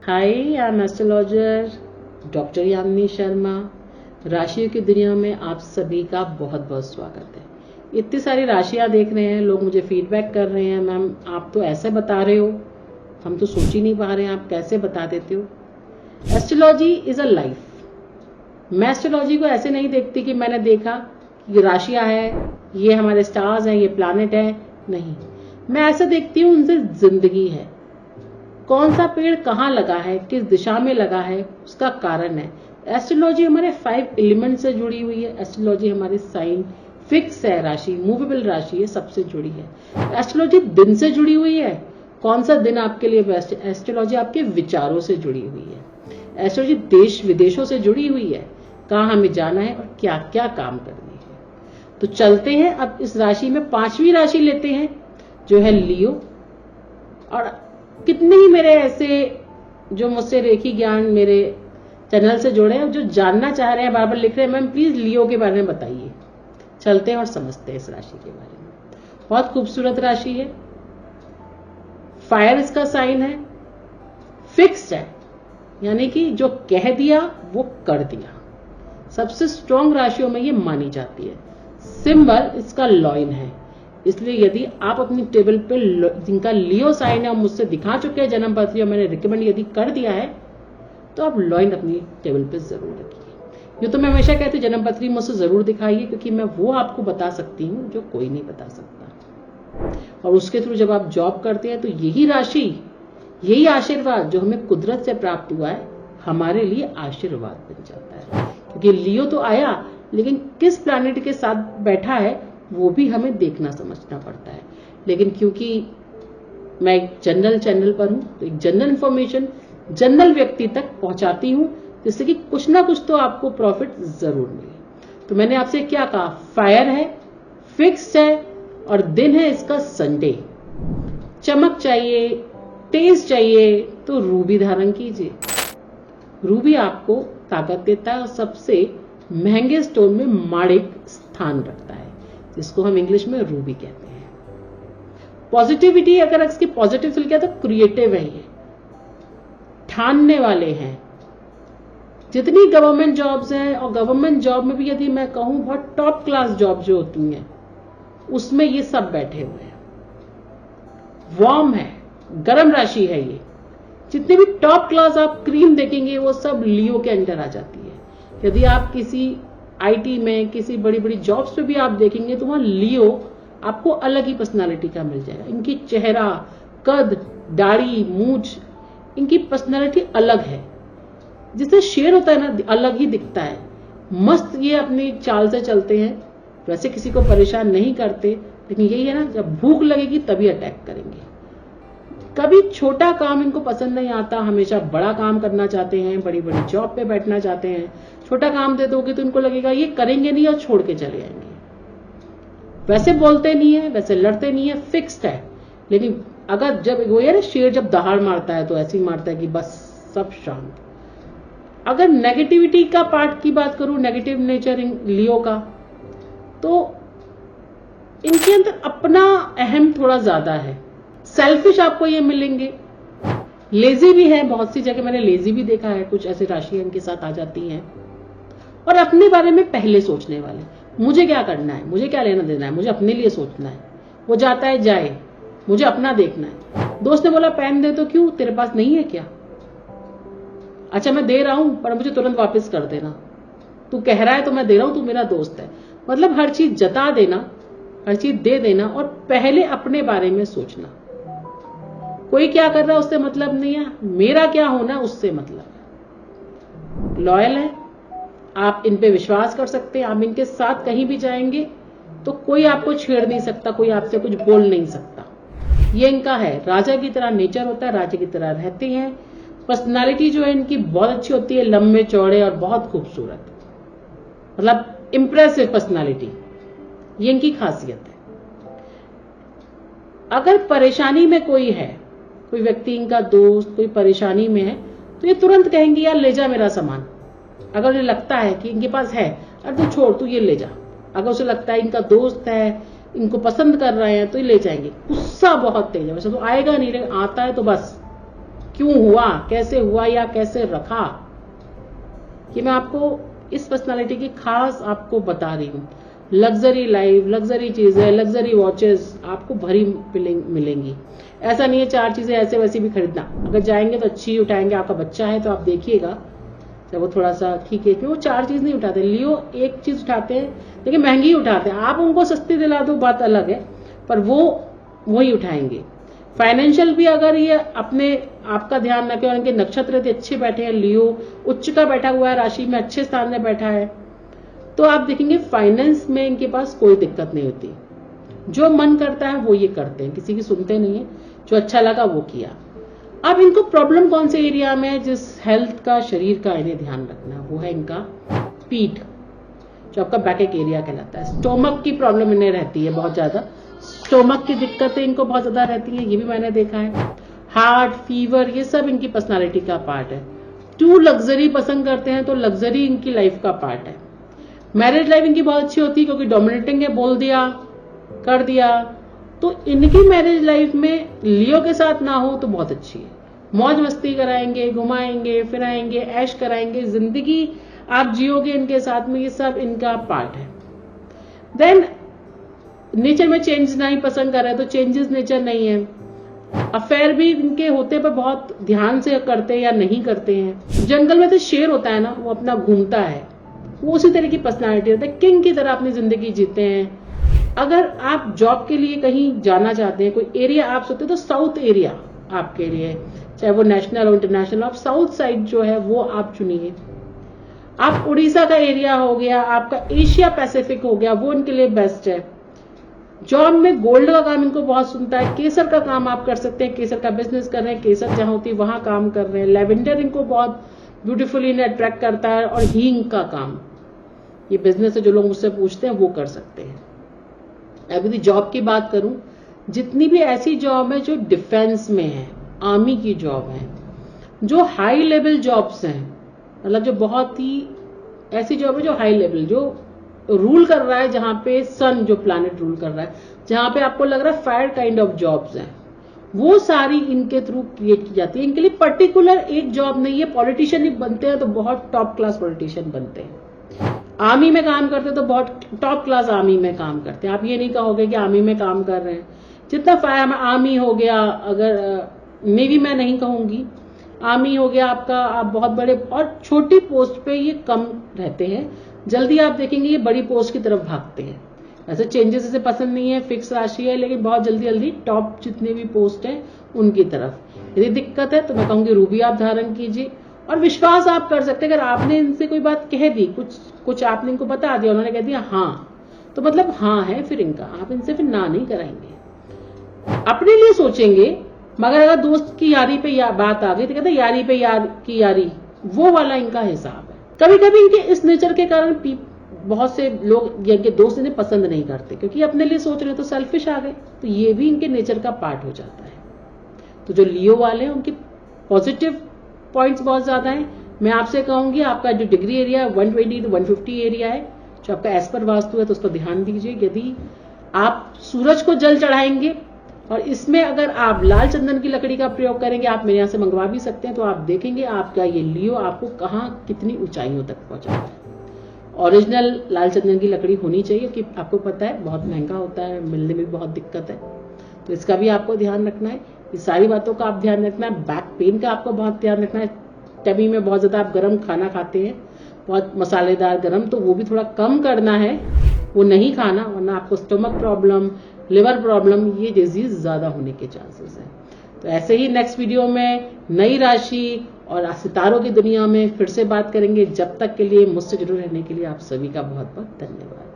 Hi, I am astrologer doctor Yamini Sharma. राशियों की दुनिया में आप सभी का बहुत बहुत स्वागत है। इतनी सारी राशियां देख रहे हैं, लोग मुझे फीडबैक कर रहे हैं, मैम आप तो ऐसे बता रहे हो, हम तो सोच ही नहीं पा रहे हैं, आप कैसे बता देते हो। Astrology is a life. मैं एस्ट्रोलॉजी को ऐसे नहीं देखती कि मैंने देखा कि राशियां है, ये हमारे स्टार्स हैं, ये प्लैनेट है, नहीं, मैं ऐसा देखती हूँ उनसे जिंदगी है। कौन सा पेड़ कहाँ लगा है, किस दिशा में लगा है, उसका कारण है। एस्ट्रोलॉजी हमारे 5 एलिमेंट से जुड़ी हुई है। एस्ट्रोलॉजी हमारी साइन फिक्स है, राशि मूवेबल राशि है, सबसे जुड़ी है। एस्ट्रोलॉजी दिन से जुड़ी हुई है, कौन सा दिन आपके लिए बेस्ट है। एस्ट्रोलॉजी आपके विचारों से जुड़ी हुई है। एस्ट्रोलॉजी देश विदेशों से जुड़ी हुई है, कहाँ हमें जाना है और क्या क्या काम करनी है। तो चलते हैं अब इस राशि में 5वीं राशि लेते हैं जो है लियो। और कितने ही मेरे ऐसे जो मुझसे रेखी ज्ञान मेरे चैनल से जुड़े हैं, जो जानना चाह रहे हैं, बार बार लिख रहे हैं मैम प्लीज लियो के बारे में बताइए। चलते हैं और समझते हैं इस राशि के बारे में। बहुत खूबसूरत राशि है, फायर इसका साइन है, फिक्स्ड है, यानी कि जो कह दिया वो कर दिया। सबसे स्ट्रॉन्ग राशियों में ये मानी जाती है। सिंबल इसका लॉइन है, इसलिए यदि आप अपनी टेबल पे जिनका लियो साइन है और मुझसे दिखा चुके हैं जन्म पत्री और मैंने रिकमेंड यदि कर दिया है तो आप लॉइन अपनी टेबल पे जरूर रखिए। ये तो मैं हमेशा कहती हूँ जन्म पत्री मुझसे जरूर दिखाइए, क्योंकि मैं वो आपको बता सकती हूँ जो कोई नहीं बता सकता। और उसके थ्रू जब आप जॉब करते हैं तो यही राशि, यही आशीर्वाद जो हमें कुदरत से प्राप्त हुआ है, हमारे लिए आशीर्वाद बन जाता है। क्योंकि लियो तो आया, लेकिन किस प्लैनेट के साथ बैठा है वो भी हमें देखना समझना पड़ता है। लेकिन क्योंकि मैं एक जनरल चैनल पर हूं, तो एक जनरल इंफॉर्मेशन जनरल व्यक्ति तक पहुंचाती हूं, जिससे कि कुछ ना कुछ तो आपको प्रॉफिट जरूर मिले। तो मैंने आपसे क्या कहा, फायर है, फिक्स्ड है और दिन है इसका संडे। चमक चाहिए, तेज चाहिए तो रूबी धारण कीजिए। रूबी आपको ताकत देता है और सबसे महंगे स्टोन में माणिक स्थान रखता है, जिसको हम इंग्लिश में रूबी कहते हैं। पॉजिटिविटी, अगर इसकी पॉजिटिव फील किया तो क्रिएटिव है, ये ठानने वाले हैं। जितनी गवर्नमेंट जॉब्स हैं, और गवर्नमेंट जॉब में भी यदि मैं कहूं बहुत टॉप क्लास जॉब जो होती हैं उसमें ये सब बैठे हुए हैं। वार्म है, गर्म राशि है ये। जितने भी टॉप क्लास आप क्रीम देखेंगे वो सब लियो के अंडर आ जाती है। यदि आप किसी आईटी में, किसी बड़ी बड़ी जॉब्स पे भी आप देखेंगे तो वहां लियो आपको अलग ही पर्सनालिटी का मिल जाएगा। इनकी चेहरा, कद, दाढ़ी, मूंछ, इनकी पर्सनालिटी अलग है। जिससे शेयर होता है ना, अलग ही दिखता है। मस्त ये अपनी चाल से चलते हैं, वैसे किसी को परेशान नहीं करते, लेकिन यही है ना, जब भूख लगेगी तभी अटैक करेंगे। कभी छोटा काम इनको पसंद नहीं आता, हमेशा बड़ा काम करना चाहते हैं, बड़ी बड़ी जॉब पे बैठना चाहते हैं। छोटा काम दे दोगे तो इनको लगेगा ये करेंगे नहीं और छोड़ के चले जाएंगे। वैसे बोलते नहीं है, वैसे लड़ते नहीं है, फिक्स्ड है। लेकिन अगर जब वो यार शेर जब दहाड़ मारता है तो ऐसे ही मारता है कि बस सब शांत। अगर नेगेटिविटी का पार्ट की बात करूं, नेगेटिव नेचर लियो का, तो इनके अंदर अपना अहम थोड़ा ज्यादा है। सेल्फिश आपको ये मिलेंगे, लेजी भी है, बहुत सी जगह मैंने लेजी भी देखा है, कुछ ऐसी राशियां इनके साथ आ जाती हैं। और अपने बारे में पहले सोचने वाले, मुझे क्या करना है, मुझे क्या लेना देना है, मुझे अपने लिए सोचना है। वो जाता है जाए, मुझे अपना देखना है। दोस्त ने बोला पेन दे, तो क्यों, तेरे पास नहीं है क्या? अच्छा मैं दे रहा हूं पर मुझे तुरंत वापस कर देना। तू कह रहा है तो मैं दे रहा हूं, तू मेरा दोस्त है। मतलब हर चीज जता देना, हर चीज दे देना और पहले अपने बारे में सोचना। कोई क्या कर रहा है उससे मतलब नहीं है, मेरा क्या होना उससे मतलब है। लॉयल है, आप इन पे विश्वास कर सकते हैं। आप इनके साथ कहीं भी जाएंगे तो कोई आपको छेड़ नहीं सकता, कोई आपसे कुछ बोल नहीं सकता। ये इनका है, राजा की तरह नेचर होता है, राजा की तरह रहते हैं। पर्सनालिटी जो है इनकी बहुत अच्छी होती है, लंबे चौड़े और बहुत खूबसूरत, मतलब इंप्रेसिव पर्सनालिटी, ये इनकी खासियत है। अगर परेशानी में कोई है, कोई व्यक्ति इनका दोस्त कोई परेशानी में है, तो ये तुरंत कहेंगे यार ले जा मेरा सामान। अगर उन्हें लगता है कि इनके पास है, अरे तू छोड़, तू ये ले जा। अगर उसे लगता है इनका दोस्त है, इनको पसंद कर रहे हैं, तो ये ले जाएंगे। गुस्सा बहुत तेज है, वैसे तो आएगा नहीं, लेकिन आता है तो बस क्यों हुआ, कैसे हुआ या कैसे रखा, कि मैं आपको इस पर्सनालिटी की खास आपको बता रही हूँ। लग्जरी लाइफ, लग्जरी चीजें, लग्जरी वॉचेस आपको भरी मिलेंगी। ऐसा नहीं है 4 चीजें ऐसे वैसे भी खरीदना, अगर जाएंगे तो अच्छी उठाएंगे। आपका बच्चा है तो आप देखिएगा जब वो थोड़ा सा ठीक है, क्यों वो 4 चीज नहीं उठाते। लियो एक चीज उठाते हैं लेकिन महंगी उठाते हैं। आप उनको सस्ती दिला दो बात अलग है, पर वो वही उठाएंगे। फाइनेंशियल भी अगर ये अपने आपका ध्यान रखें और इनके नक्षत्र यदि अच्छे बैठे हैं, लियो उच्च का बैठा हुआ है, राशि में अच्छे स्थान में बैठा है, तो आप देखेंगे फाइनेंस में इनके पास कोई दिक्कत नहीं होती। जो मन करता है वो ये करते हैं, किसी की सुनते नहीं है, जो अच्छा लगा वो किया। अब इनको प्रॉब्लम कौन से एरिया में, जिस हेल्थ का, शरीर का इन्हें ध्यान रखना, वो है इनका पीठ, जो आपका बैक एरिया कहलाता है। स्टोमक की प्रॉब्लम इन्हें रहती है बहुत ज्यादा, स्टोमक की दिक्कतें इनको बहुत ज्यादा रहती है, ये भी मैंने देखा है। हार्ट, फीवर, ये सब इनकी पर्सनालिटी का पार्ट है। टू लग्जरी पसंद करते हैं तो लग्जरी इनकी लाइफ का पार्ट है। मैरिज लाइफ इनकी बहुत अच्छी होती है क्योंकि डोमिनेटिंग है, बोल दिया कर दिया। तो इनकी मैरिज लाइफ में लियो के साथ ना हो तो बहुत अच्छी है। मौज मस्ती कराएंगे, घुमाएंगे, फिराएंगे, ऐश कराएंगे, जिंदगी आप जियोगे इनके साथ में, ये सब इनका पार्ट है। देन नेचर में चेंज नहीं पसंद कर रहे तो चेंजेस नेचर नहीं है। अफेयर भी इनके होते पर बहुत ध्यान से करते हैं या नहीं करते हैं। जंगल में तो शेर होता है ना, वो अपना घूमता है, वो उसी तरह की पर्सनालिटी होता है, किंग की तरह अपनी जिंदगी जीते हैं। अगर आप जॉब के लिए कहीं जाना चाहते हैं, कोई एरिया आप सोचते तो साउथ एरिया आपके लिए, चाहे वो नेशनल हो इंटरनेशनल, आप साउथ साइड जो है वो आप चुनिए। आप उड़ीसा का एरिया हो गया, आपका एशिया पैसिफिक हो गया, वो इनके लिए बेस्ट है। जॉब में गोल्ड का काम इनको बहुत सुनता है, केसर का काम आप कर सकते हैं, केसर का बिजनेस कर रहे हैं, केसर जहां होती है वहां काम कर रहे हैं। लेवेंडर इनको बहुत ब्यूटीफुली अट्रैक्ट करता है, और हींग का काम, ये बिजनेस है, जो लोग मुझसे पूछते हैं वो कर सकते हैं। अब यदि जॉब की बात करूं, जितनी भी ऐसी जॉब है जो डिफेंस में है, आर्मी की जॉब है, जो हाई लेवल जॉब्स हैं, मतलब जो बहुत ही ऐसी जॉब है जो हाई लेवल, जो रूल कर रहा है, जहां पे सन जो प्लैनेट रूल कर रहा है, जहां पे आपको लग रहा है फायर काइंड ऑफ जॉब्स हैं, वो सारी इनके थ्रू क्रिएट की जाती है। इनके लिए पर्टिकुलर एक जॉब नहीं है। पॉलिटिशियन ही बनते हैं तो बहुत टॉप क्लास पॉलिटिशियन बनते हैं। आर्मी में काम करते तो बहुत टॉप क्लास आर्मी में काम करते हैं। आप ये नहीं कहोगे कि आर्मी में काम कर रहे हैं। जितना फायर आर्मी हो गया, अगर नेवी में नहीं कहूंगी, आर्मी हो गया आपका, आप बहुत बड़े और छोटी पोस्ट पे ये कम रहते हैं। जल्दी आप देखेंगे ये बड़ी पोस्ट की तरफ भागते हैं। ऐसे चेंजेस इसे पसंद नहीं है, फिक्स राशि है, लेकिन बहुत जल्दी जल्दी टॉप जितने भी पोस्ट हैं उनकी तरफ। यदि दिक्कत है तो मैं कहूंगी रूबी आप धारण कीजिए, और विश्वास आप कर सकते हैं। अगर आपने इनसे कोई बात कह दी, कुछ आपने इनको बता दिया, उन्होंने कह दिया हाँ, तो मतलब हाँ है फिर इनका, आप इनसे फिर ना नहीं कराएंगे। अपने लिए सोचेंगे, मगर अगर दोस्त की यारी पे बात आ गई तो कहते यारी पे की यारी, वो वाला इनका हिसाब है। कभी कभी इनके इस नेचर के कारण बहुत से लोग इनके दोस्त इन्हें पसंद नहीं करते, क्योंकि अपने लिए सोच रहे तो सेल्फिश आ गए, तो ये भी इनके नेचर का पार्ट हो जाता है। तो जो लियो वाले हैं उनके पॉजिटिव पॉइंट्स बहुत ज्यादा हैं। मैं आपसे कहूंगी आपका जो डिग्री एरिया 120 to 150 एरिया है, जो आपका एज पर वास्तु है, तो उस पर ध्यान दीजिए। यदि आप सूरज को जल चढ़ाएंगे और इसमें अगर आप लाल चंदन की लकड़ी का प्रयोग करेंगे, आप मेरे यहाँ से मंगवा भी सकते हैं, तो आप देखेंगे आपका ये लियो आपको कहाँ कितनी ऊंचाइयों तक पहुंचाता है। ओरिजिनल लाल चंदन की लकड़ी होनी चाहिए, क्योंकि आपको पता है बहुत महंगा होता है, मिलने में बहुत दिक्कत है, तो इसका भी आपको ध्यान रखना है। ये सारी बातों का आप ध्यान रखना है। बैक पेन का आपको बहुत ध्यान रखना है। टमी में बहुत ज्यादा आप गर्म खाना खाते हैं, बहुत मसालेदार गर्म, तो वो भी थोड़ा कम करना है, वो नहीं खाना, वरना आपको स्टमक प्रॉब्लम, लिवर प्रॉब्लम, ये डिजीज ज्यादा होने के चांसेस है। तो ऐसे ही नेक्स्ट वीडियो में नई राशि और सितारों की दुनिया में फिर से बात करेंगे। जब तक के लिए मुझसे जुड़े रहने के लिए आप सभी का बहुत बहुत धन्यवाद।